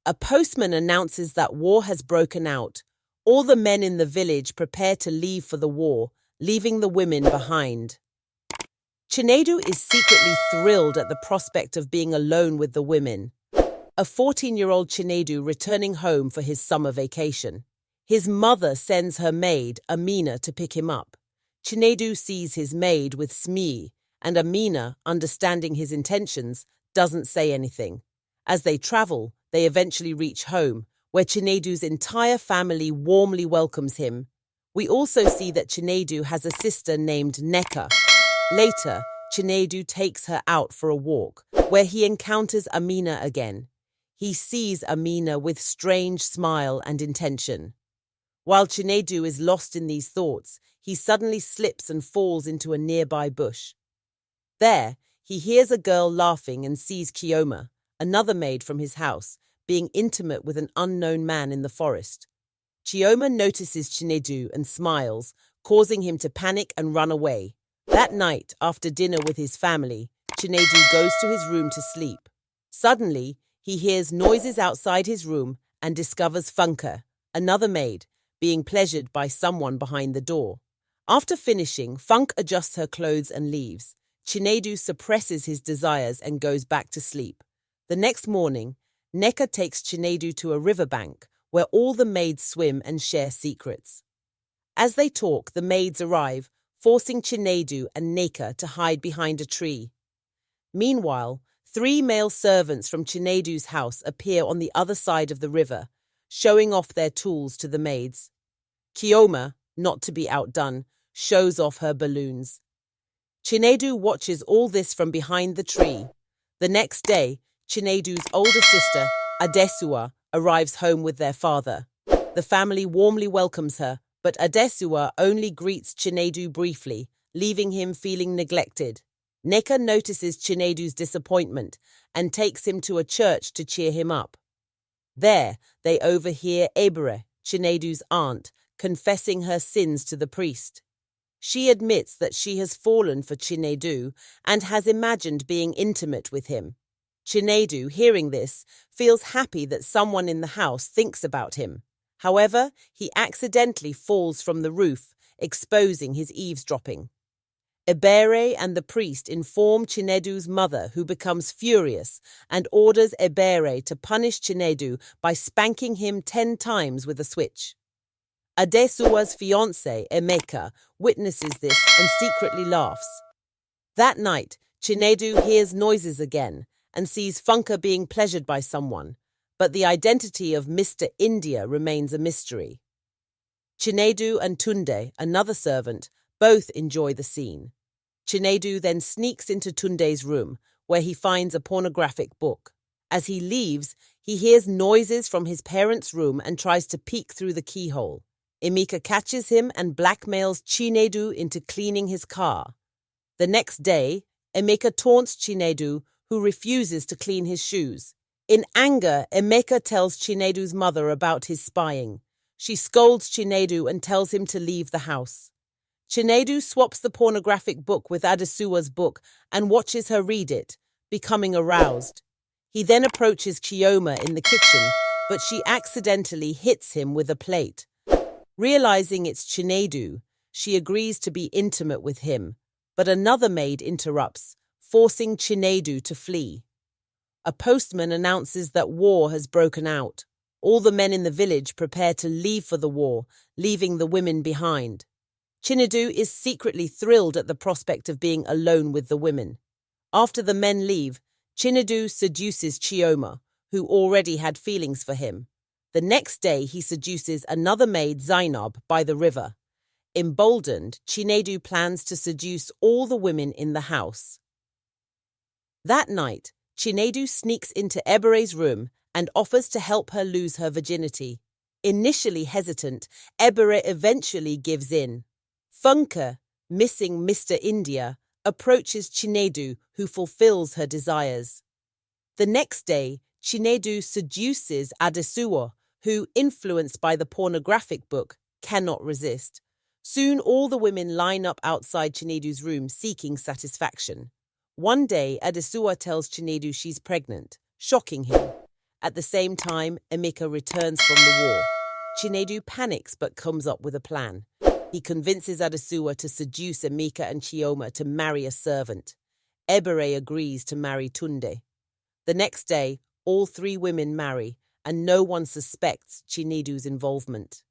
A postman announces that war has broken out. All the men in the village prepare to leave for the war, leaving the women behind. Chinedu is secretly thrilled at the prospect of being alone with the women. A 14-year-old Chinedu returning home for his summer vacation. His mother sends her maid, Amina, to pick him up. Chinedu sees his maid with Smee, and Amina, understanding his intentions, doesn't say anything. As they travel, they eventually reach home, where Chinedu's entire family warmly welcomes him. We also see that Chinedu has a sister named Neka. Later, Chinedu takes her out for a walk, where he encounters Amina again. He sees Amina with strange smile and intention. While Chinedu is lost in these thoughts, he suddenly slips and falls into a nearby bush. There, he hears a girl laughing and sees Kioma, another maid from his house, being intimate with an unknown man in the forest. Chioma notices Chinedu and smiles, causing him to panic and run away. That night, after dinner with his family, Chinedu goes to his room to sleep. Suddenly, he hears noises outside his room and discovers Funka, another maid, being pleasured by someone behind the door. After finishing, Funk adjusts her clothes and leaves. Chinedu suppresses his desires and goes back to sleep. The next morning, Neka takes Chinedu to a riverbank where all the maids swim and share secrets. As they talk, the maids arrive, forcing Chinedu and Neka to hide behind a tree. Meanwhile, 3 male servants from Chinedu's house appear on the other side of the river, showing off their tools to the maids. Kioma, not to be outdone, shows off her balloons. Chinedu watches all this from behind the tree. The next day, Chinedu's older sister, Adesua, arrives home with their father. The family warmly welcomes her, but Adesua only greets Chinedu briefly, leaving him feeling neglected. Neka notices Chinedu's disappointment and takes him to a church to cheer him up. There, they overhear Ebere, Chinedu's aunt, confessing her sins to the priest. She admits that she has fallen for Chinedu and has imagined being intimate with him. Chinedu, hearing this, feels happy that someone in the house thinks about him. However, he accidentally falls from the roof, exposing his eavesdropping. Ebere and the priest inform Chinedu's mother, who becomes furious and orders Ebere to punish Chinedu by spanking him 10 times with a switch. Adesua's fiancé, Emeka, witnesses this and secretly laughs. That night, Chinedu hears noises again and sees Funka being pleasured by someone, but the identity of Mr. India remains a mystery. Chinedu and Tunde, another servant, both enjoy the scene. Chinedu then sneaks into Tunde's room, where he finds a pornographic book. As he leaves, he hears noises from his parents' room and tries to peek through the keyhole. Emeka catches him and blackmails Chinedu into cleaning his car. The next day, Emeka taunts Chinedu, who refuses to clean his shoes. In anger, Emeka tells Chinedu's mother about his spying. She scolds Chinedu and tells him to leave the house. Chinedu swaps the pornographic book with Adesua's book and watches her read it, becoming aroused. He then approaches Chioma in the kitchen, but she accidentally hits him with a plate. Realizing it's Chinedu, she agrees to be intimate with him, but another maid interrupts, forcing Chinedu to flee. A postman announces that war has broken out. All the men in the village prepare to leave for the war, leaving the women behind. Chinedu is secretly thrilled at the prospect of being alone with the women. After the men leave, Chinedu seduces Chioma, who already had feelings for him. The next day, he seduces another maid, Zainab, by the river. Emboldened, Chinedu plans to seduce all the women in the house. That night, Chinedu sneaks into Ebere's room and offers to help her lose her virginity. Initially hesitant, Ebere eventually gives in. Funka, missing Mr. India, approaches Chinedu, who fulfills her desires. The next day, Chinedu seduces Adesua, who, influenced by the pornographic book, cannot resist. Soon all the women line up outside Chinedu's room seeking satisfaction. One day, Adesua tells Chinedu she's pregnant, shocking him. At the same time, Emeka returns from the war. Chinedu panics but comes up with a plan. He convinces Adesuwa to seduce Emeka and Chioma to marry a servant. Ebere agrees to marry Tunde. The next day, all three women marry, and no one suspects Chinedu's involvement.